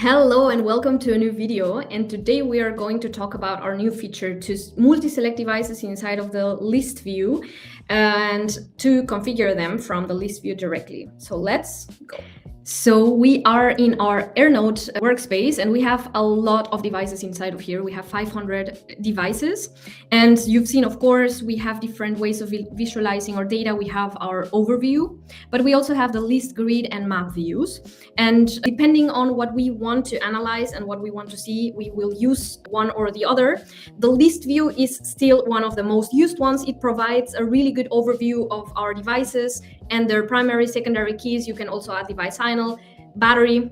Hello and welcome to a new video, and today we are going to talk about our new feature to multi-select devices inside of the list view and to configure them from the list view directly. So let's go. So we are in our AirNote workspace and we have a lot of devices inside of here. We have 500 devices, and you've seen, of course, we have different ways of visualizing our data. We have our overview, but we also have the list grid and map views. And depending on what we want to analyze and what we want to see, we will use one or the other. The list view is still one of the most used ones. It provides a really good overview of our devices and their primary, secondary keys. You can also add device signal, battery.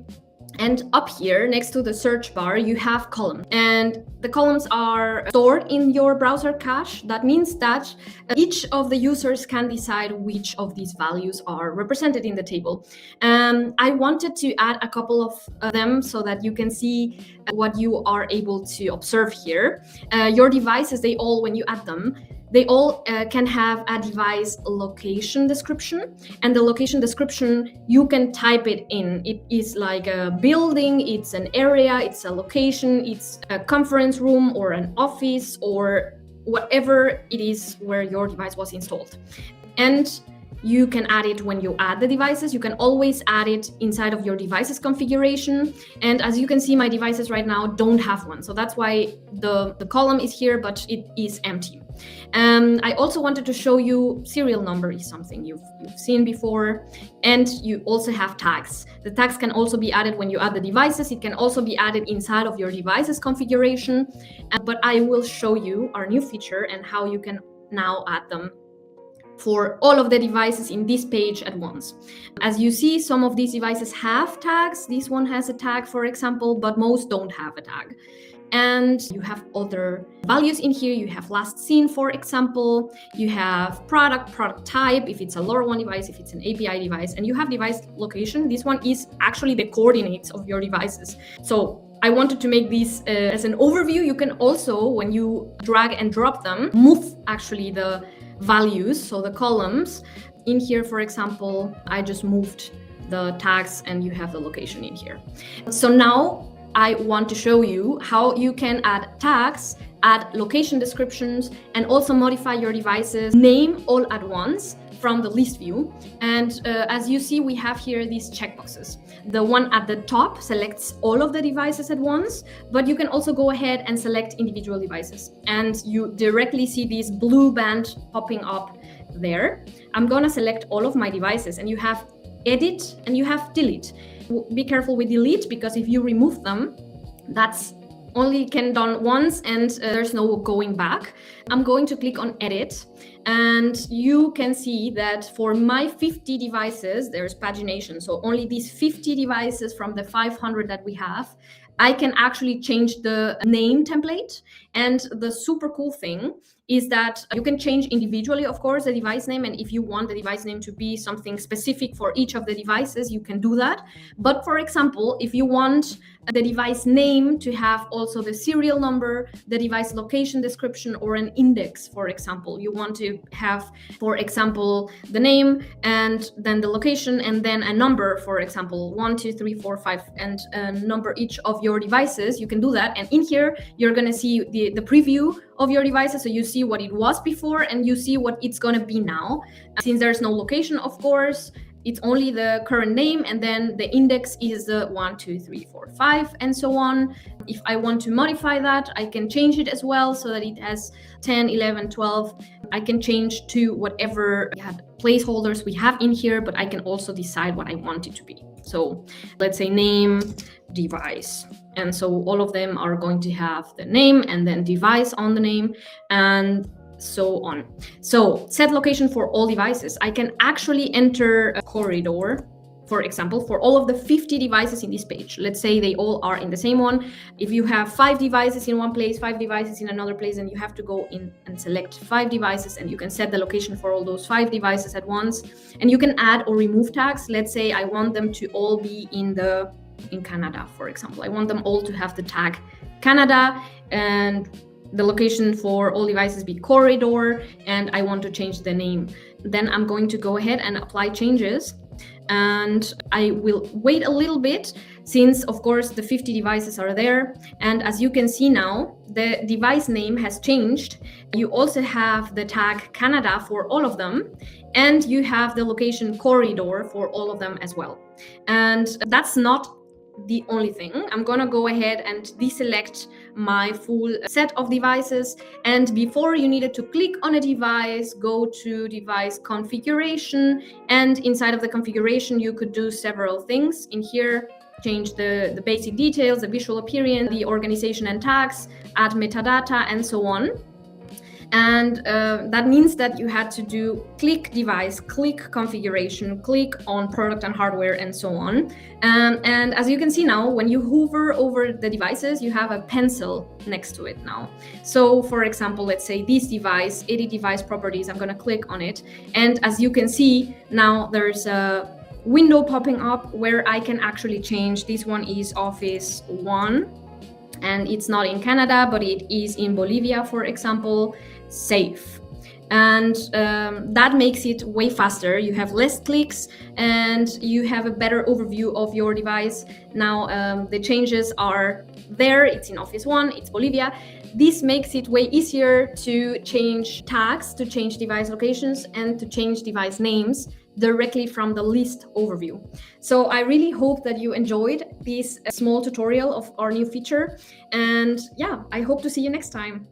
And up here next to the search bar, you have columns, and the columns are stored in your browser cache. That means that each of the users can decide which of these values are represented in the table. I wanted to add a couple of them so that you can see what you are able to observe here. Your devices, they all, when you add them, they all can have a device location description, and the location description, you can type it in. It is like a building, it's an area, it's a location, it's a conference room or an office or whatever it is where your device was installed. And you can add it when you add the devices. You can always add it inside of your devices configuration. And as you can see, my devices right now don't have one. So that's why the column is here, but it is empty. I also wanted to show you serial number is something you've seen before, and you also have tags. The tags can also be added when you add the devices. It can also be added inside of your devices configuration, but I will show you our new feature and how you can now add them for all of the devices in this page at once. As you see, some of these devices have tags. This one has a tag, for example, but most don't have a tag. And you have other values in here. You have last seen, for example. You have product type, if it's a LoRaWAN device, if it's an API device, and you have device location. This one is actually the coordinates of your devices. So I wanted to make this as an overview. You can also, when you drag and drop them, move actually the values, so the columns. In here, for example, I just moved the tags and you have the location in here. So now I want to show you how you can add tags, add location descriptions, and also modify your device's name all at once from the list view. And as you see, we have here these checkboxes. The one at the top selects all of the devices at once, but you can also go ahead and select individual devices. And you directly see this blue band popping up there. I'm gonna select all of my devices, and you have edit and you have delete. Be careful with delete, because if you remove them, that's only can done once and there's no going back. I'm going to click on edit, and you can see that for my 50 devices, there's pagination. So only these 50 devices from the 500 that we have, I can actually change the name template. And the super cool thing is that you can change individually, of course, the device name. And if you want the device name to be something specific for each of the devices, you can do that. But for example, if you want the device name to have also the serial number, the device location description, or an index, for example, you want to have, for example, the name and then the location and then a number, for example, 1, 2, 3, 4, 5, and number each of your devices, you can do that. And in here, you're going to see the preview of your devices. So you see what it was before and you see what it's going to be now. Since there's no location, of course, it's only the current name, and then the index is the 1, 2, 3, 4, 5, and so on. If I want to modify that, I can change it as well so that it has 10, 11, 12. I can change to whatever placeholders we have in here, but I can also decide what I want it to be. So let's say name, device. And so all of them are going to have the name and then device on the name, and so on. So set location for all devices. I can actually enter a corridor, for example, for all of the 50 devices in this page. Let's say they all are in the same one. If you have 5 devices in one place, 5 devices in another place, and you have to go in and select 5 devices, and you can set the location for all those 5 devices at once. And you can add or remove tags. Let's say I want them to all be in Canada, for example. I want them all to have the tag Canada, and the location for all devices be corridor, and I want to change the name. Then I'm going to go ahead and apply changes, and I will wait a little bit since of course the 50 devices are there. And as you can see now, the device name has changed. You also have the tag Canada for all of them, and you have the location corridor for all of them as well. And that's not the only thing. I'm gonna go ahead and deselect my full set of devices. And before, you needed to click on a device, go to device configuration, and inside of the configuration you could do several things. In here, change the basic details, the visual appearance, the organization and tags, add metadata, and so on. And that means that you had to do click device, click configuration, click on product and hardware, and so on. And as you can see now, when you hover over the devices, you have a pencil next to it now. So for example, let's say this device, edit device properties, I'm going to click on it. And as you can see now, there's a window popping up where I can actually change. This one is Office 1. And it's not in Canada, but it is in Bolivia, for example, safe. And that makes it way faster. You have less clicks and you have a better overview of your device. Now the changes are there. It's in Office 1, it's Bolivia. This makes it way easier to change tags, to change device locations, and to change device names directly from the list overview. So I really hope that you enjoyed this small tutorial of our new feature. And yeah, I hope to see you next time.